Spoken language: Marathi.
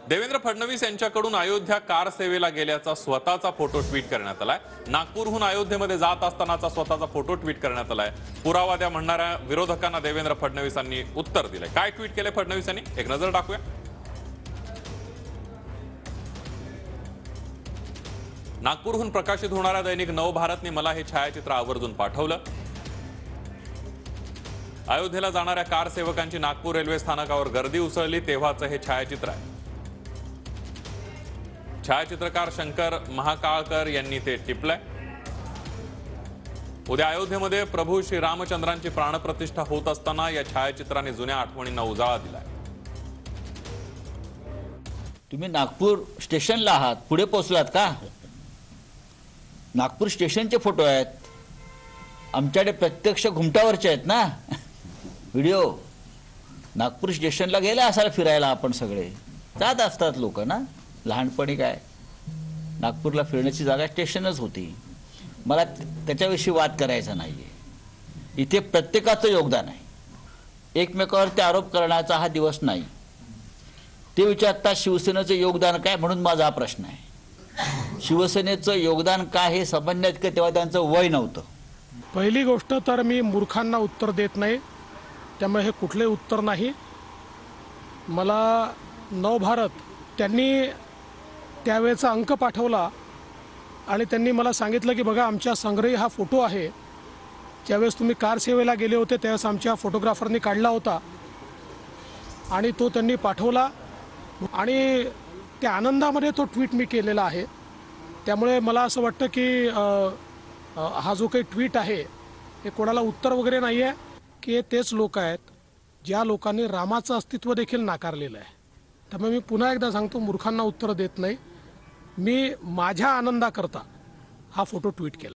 देवेंद्र फडणवीस यांच्याकडून अयोध्या कार सेवेला गेल्याचा स्वतःचा फोटो ट्विट करण्यात आलाय। नागपूरहून अयोध्येमध्ये जात असतानाचा स्वतःचा फोटो ट्विट करण्यात आलाय। पुरावा द्या म्हणणाऱ्या विरोधकांना देवेंद्र फडणवीसांनी उत्तर दिलंय। काय ट्विट केले फडणवीसांनी एक नजर टाकूया। नागपूरहून प्रकाशित होणाऱ्या दैनिक नवभारतने मला हे छायाचित्र आवर्जून पाठवलं। अयोध्येला जाणाऱ्या कार सेवकांची नागपूर रेल्वे स्थानकावर गर्दी उसळली तेव्हाचं हे छायाचित्र आहे। छायाचित्रकार शंकर महाकाळकर यांनी ते टिपलंय। उद्या अयोध्येमध्ये प्रभू श्री रामचंद्रांची प्राणप्रतिष्ठा होत असताना या छायाचित्राने जुन्या आठवणींना उजाळा दिलाय। तुम्ही नागपूर स्टेशनला आहात, पुढे पोहोचलात का? नागपूर स्टेशनचे फोटो आहेत, आमच्याकडे प्रत्यक्ष घुमटावरचे आहेत ना व्हिडिओ। नागपूर स्टेशनला गेले असाल फिरायला, आपण सगळे जात असतात लोक ना। लहानपणी काय नागपूरला फिरण्याची जागा स्टेशनच होती। मला त्याच्याविषयी वाद करायचा नाहीये। इथे प्रत्येकाचं योगदान आहे, एकमेकावरती आरोप करण्याचा हा दिवस नाही। ते विचारतात शिवसेनेचं योगदान काय, म्हणून माझा हा प्रश्न आहे। शिवसेनेचं योगदान काय हे समजण्यात की तेव्हा त्यांचं वय नव्हतं। पहिली गोष्ट तर मी मूर्खांना उत्तर देत नाही, त्यामुळे हे कुठले उत्तर नाही। मला नवभारत त्यांनी त्यावेळेचा अंक पाठवला आणि त्यांनी मला सांगितलं की बघा आमच्या संग्रही हा फोटो आहे, ज्यावेळेस तुम्ही कार सेवेला गेले होते त्यावेळेस आमच्या फोटोग्राफरनी काढला होता आणि तो त्यांनी पाठवला आणि त्या आनंदामध्ये तो ट्विट मी केलेला आहे। त्यामुळे मला असं वाटतं की हा जो काही ट्विट आहे हे कोणाला उत्तर वगैरे नाही आहे, की हे तेच लोक आहेत ज्या लोकांनी रामाचं अस्तित्व देखील नाकारलेलं आहे। त्यामुळे मी पुन्हा एकदा सांगतो, मूर्खांना उत्तर देत नाही। मी माझ्या आनंदाकरता हा फोटो ट्विट केला।